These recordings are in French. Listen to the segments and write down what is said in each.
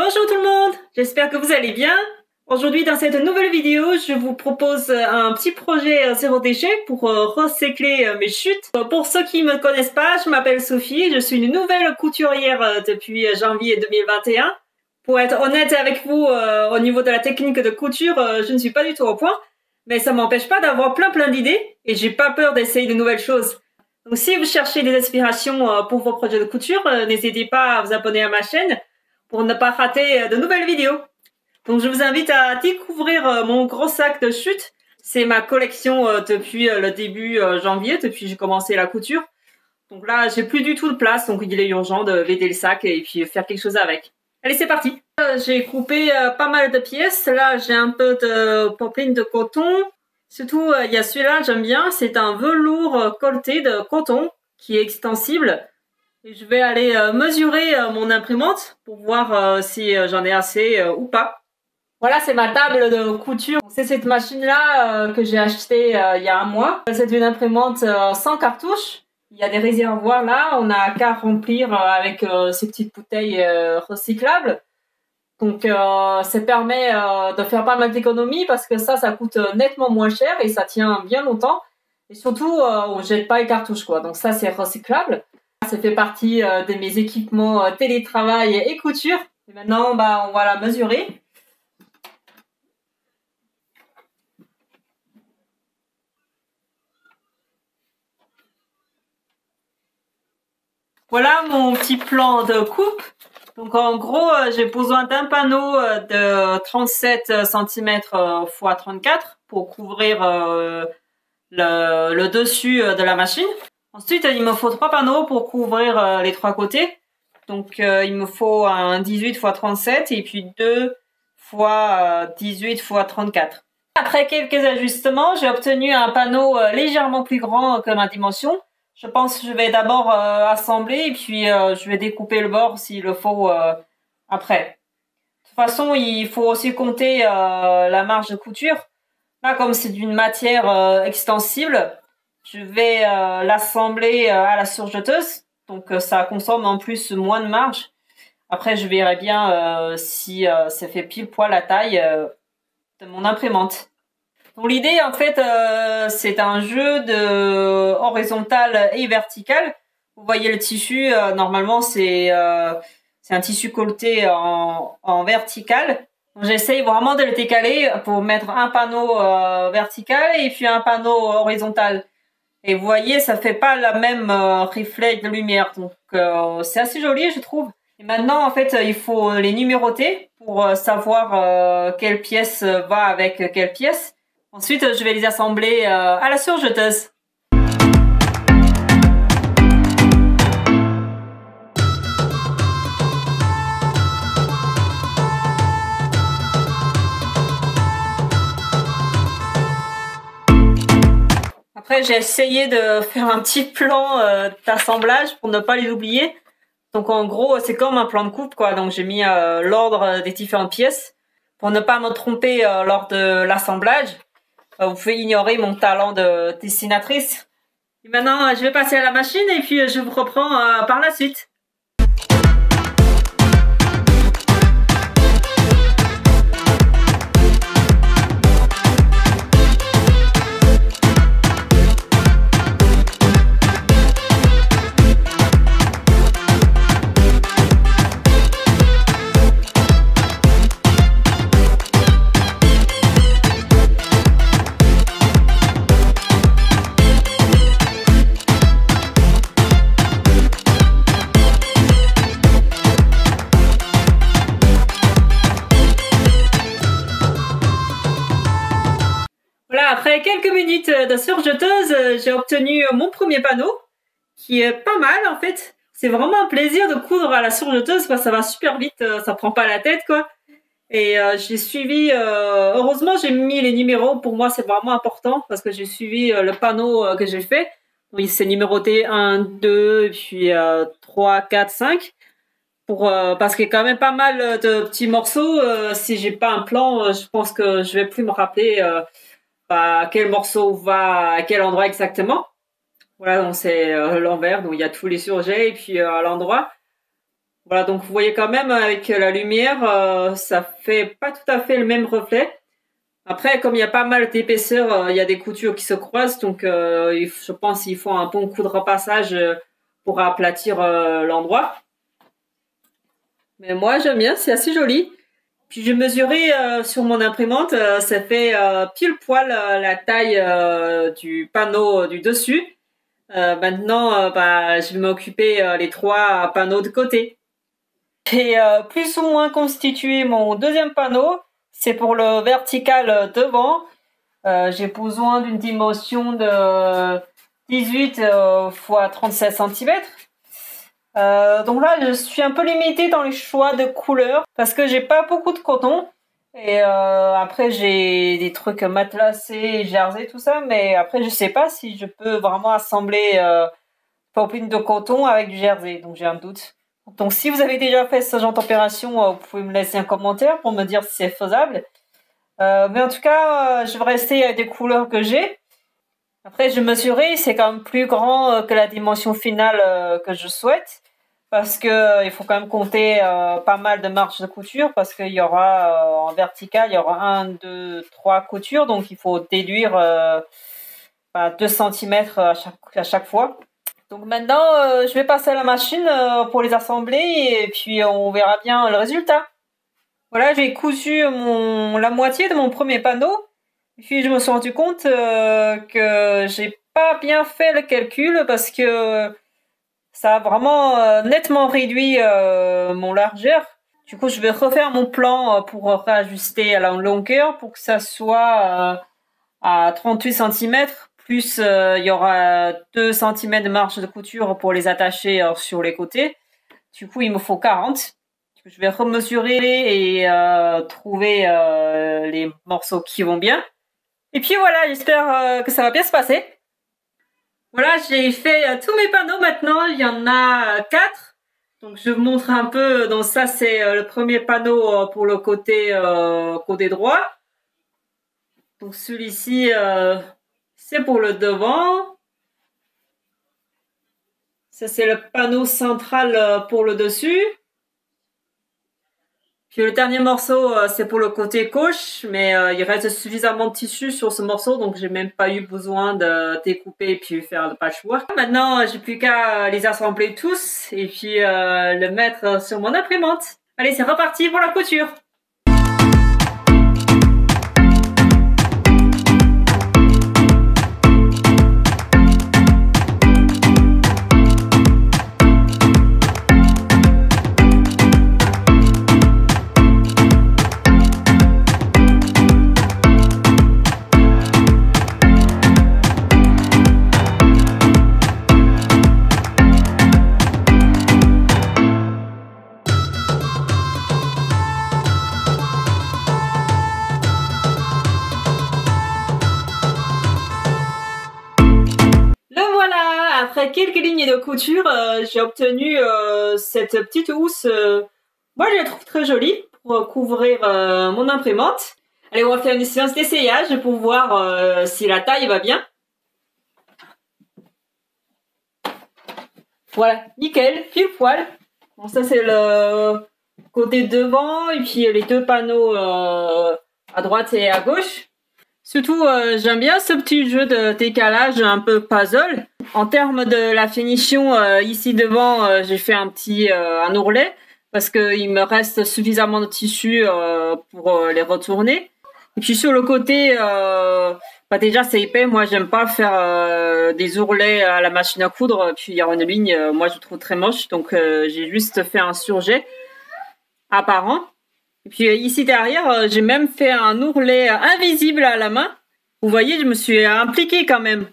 Bonjour tout le monde, j'espère que vous allez bien. Aujourd'hui dans cette nouvelle vidéo, je vous propose un petit projet zéro déchet pour recycler mes chutes. Pour ceux qui ne me connaissent pas, je m'appelle Sophie, je suis une nouvelle couturière depuis janvier 2021. Pour être honnête avec vous, au niveau de la technique de couture, je ne suis pas du tout au point, mais ça m'empêche pas d'avoir plein d'idées et j'ai pas peur d'essayer de nouvelles choses. Donc si vous cherchez des inspirations pour vos projets de couture, n'hésitez pas à vous abonner à ma chaîne pour ne pas rater de nouvelles vidéos. Donc je vous invite à découvrir mon gros sac de chute. C'est ma collection depuis le début janvier, depuis que j'ai commencé la couture. Donc là, j'ai plus du tout de place, donc il est urgent de vider le sac et puis faire quelque chose avec. Allez, c'est parti. J'ai coupé pas mal de pièces. Là, j'ai un peu de popeline de coton. Surtout, il y a celui-là, j'aime bien. C'est un velours colleté de coton qui est extensible. Et je vais aller mesurer mon imprimante pour voir si j'en ai assez ou pas. Voilà, c'est ma table de couture. C'est cette machine-là que j'ai achetée il y a un mois. C'est une imprimante sans cartouche. Il y a des réservoirs là. On n'a qu'à remplir avec ces petites bouteilles recyclables. Donc ça permet de faire pas mal d'économies parce que ça coûte nettement moins cher et ça tient bien longtemps. Et surtout, on jette pas les cartouches quoi. Donc ça, c'est recyclable. Ça fait partie de mes équipements télétravail et couture. Et maintenant, on va la mesurer. Voilà mon petit plan de coupe. Donc en gros, j'ai besoin d'un panneau de 37 cm x 34 pour couvrir le dessus de la machine. Ensuite, il me faut 3 panneaux pour couvrir les 3 côtés. Donc, il me faut un 18 x 37 et puis 2 x 18 x 34. Après quelques ajustements, j'ai obtenu un panneau légèrement plus grand que ma dimension. Je pense que je vais d'abord assembler et puis je vais découper le bord s'il le faut après. De toute façon, il faut aussi compter la marge de couture. Là, comme c'est d'une matière extensible, je vais l'assembler à la surjeteuse. Donc, ça consomme en plus moins de marge. Après, je verrai bien si ça fait pile poil la taille de mon imprimante. Donc, l'idée, en fait, c'est un jeu de horizontal et vertical. Vous voyez le tissu, normalement, c'est un tissu colleté en vertical. J'essaye vraiment de le décaler pour mettre un panneau vertical et puis un panneau horizontal. Et vous voyez, ça fait pas la même reflet de lumière. Donc, c'est assez joli, je trouve. Et maintenant, en fait, il faut les numéroter pour savoir quelle pièce va avec quelle pièce. Ensuite, je vais les assembler à la surjeteuse. Après, j'ai essayé de faire un petit plan d'assemblage pour ne pas les oublier. Donc, en gros, c'est comme un plan de coupe, quoi. Donc, j'ai mis l'ordre des différentes pièces pour ne pas me tromper lors de l'assemblage. Vous pouvez ignorer mon talent de dessinatrice. Et maintenant, je vais passer à la machine et puis je vous reprends par la suite. Voilà, après quelques minutes de surjeteuse, j'ai obtenu mon premier panneau, qui est pas mal en fait. C'est vraiment un plaisir de coudre à la surjeteuse, quoi. Ça va super vite, ça prend pas la tête, quoi. Et j'ai suivi, heureusement j'ai mis les numéros, pour moi c'est vraiment important, parce que j'ai suivi le panneau que j'ai fait. Oui, c'est numéroté 1, 2, puis 3, 4, 5. Parce qu'il y a quand même pas mal de petits morceaux. Si j'ai pas un plan, je pense que je vais plus me rappeler quel morceau va à quel endroit exactement. Voilà, donc c'est l'envers, donc il y a tous les surjets et puis à l'endroit. Voilà, donc vous voyez quand même avec la lumière, ça fait pas tout à fait le même reflet. Après, comme il y a pas mal d'épaisseur, il y a des coutures qui se croisent, donc je pense qu'il faut un bon coup de repassage pour aplatir l'endroit. Mais moi, j'aime bien, c'est assez joli. Puis j'ai mesuré sur mon imprimante, ça fait pile poil la taille du panneau du dessus. Maintenant, bah, je vais m'occuper les 3 panneaux de côté. J'ai plus ou moins constitué mon deuxième panneau. C'est pour le vertical devant. J'ai besoin d'une dimension de 18 x 37 cm. Donc là, je suis un peu limitée dans les choix de couleurs parce que j'ai pas beaucoup de coton. Et après, j'ai des trucs matelassés, jersey, tout ça. Mais après, je sais pas si je peux vraiment assembler popeline de coton avec du jersey. Donc j'ai un doute. Donc si vous avez déjà fait ce genre d'opération, vous pouvez me laisser un commentaire pour me dire si c'est faisable. Mais en tout cas, je vais rester avec des couleurs que j'ai. Après, je mesurais, c'est quand même plus grand que la dimension finale que je souhaite. Parce que il faut quand même compter pas mal de marges de couture. Parce qu'il y aura en vertical, il y aura 1, 2, 3 coutures. Donc il faut déduire 2 cm à chaque fois. Donc maintenant, je vais passer à la machine pour les assembler. Et puis on verra bien le résultat. Voilà, j'ai cousu la moitié de mon premier panneau. Et puis je me suis rendu compte que j'ai pas bien fait le calcul parce que ça a vraiment nettement réduit mon largeur. Du coup, je vais refaire mon plan pour réajuster à la longueur pour que ça soit à 38 cm. Plus il y aura 2 cm de marge de couture pour les attacher sur les côtés. Du coup, il me faut 40. Je vais remesurer et trouver les morceaux qui vont bien. Et puis voilà, j'espère que ça va bien se passer. Voilà, j'ai fait tous mes panneaux maintenant. Il y en a 4. Donc je vous montre un peu. Donc ça, c'est le premier panneau pour le côté droit. Donc celui-ci, c'est pour le devant. Ça, c'est le panneau central pour le dessus. Puis le dernier morceau, c'est pour le côté gauche, mais il reste suffisamment de tissu sur ce morceau, donc j'ai même pas eu besoin de découper et puis faire le patchwork. Maintenant, j'ai plus qu'à les assembler tous et puis le mettre sur mon imprimante. Allez, c'est reparti pour la couture. Après quelques lignes de couture, j'ai obtenu cette petite housse. Moi, je la trouve très jolie pour couvrir mon imprimante. Allez, on va faire une séance d'essayage pour voir si la taille va bien. Voilà, nickel, pile poil. Bon, ça c'est le côté devant et puis les 2 panneaux à droite et à gauche. Surtout, j'aime bien ce petit jeu de décalage un peu puzzle. En termes de la finition, ici devant, j'ai fait un ourlet parce qu'il me reste suffisamment de tissu pour les retourner. Et puis sur le côté, bah déjà c'est épais. Moi, j'aime pas faire des ourlets à la machine à coudre. Puis il y aura une ligne, moi je trouve très moche. Donc j'ai juste fait un surjet apparent. Et puis ici derrière, j'ai même fait un ourlet invisible à la main. Vous voyez, je me suis impliquée quand même.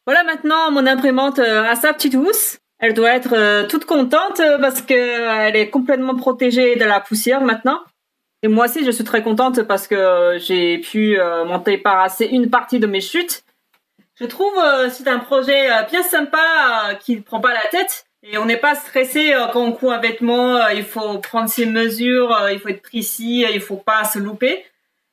Voilà, maintenant mon imprimante a sa petite housse. Elle doit être toute contente parce que elle est complètement protégée de la poussière maintenant. Et moi aussi, je suis très contente parce que j'ai pu monter parasser une partie de mes chutes. Je trouve c'est un projet bien sympa qui ne prend pas la tête. Et on n'est pas stressé quand on coud un vêtement, il faut prendre ses mesures, il faut être précis, il faut pas se louper.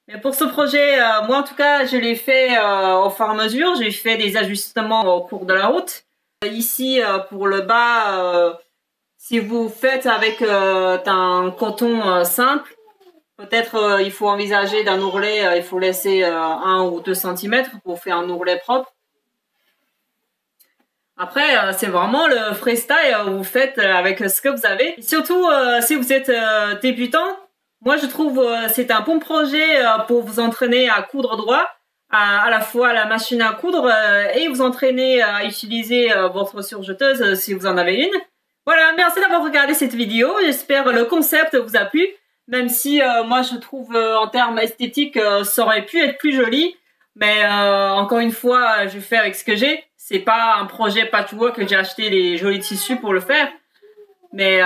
Mais pour ce projet, moi en tout cas, je l'ai fait au fur et à mesure, j'ai fait des ajustements au cours de la route. Ici, pour le bas, Si vous faites avec un coton simple, peut-être il faut envisager d'un ourlet, il faut laisser 1 ou 2 centimètres pour faire un ourlet propre. Après, c'est vraiment le freestyle, vous faites avec ce que vous avez. Et surtout, si vous êtes débutant, moi je trouve c'est un bon projet pour vous entraîner à coudre droit, à la fois la machine à coudre et vous entraîner à utiliser votre surjeteuse si vous en avez une. Voilà, merci d'avoir regardé cette vidéo. J'espère le concept vous a plu, même si moi je trouve en termes esthétiques ça aurait pu être plus joli. Mais encore une fois, je fais avec ce que j'ai. C'est pas un projet patchwork que j'ai acheté les jolis tissus pour le faire. Mais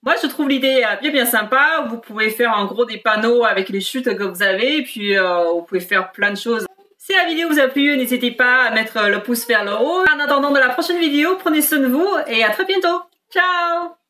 moi, je trouve l'idée bien sympa. Vous pouvez faire en gros des panneaux avec les chutes que vous avez. Et puis, vous pouvez faire plein de choses. Si la vidéo vous a plu, n'hésitez pas à mettre le pouce vers le haut. En attendant de la prochaine vidéo, prenez soin de vous et à très bientôt. Ciao!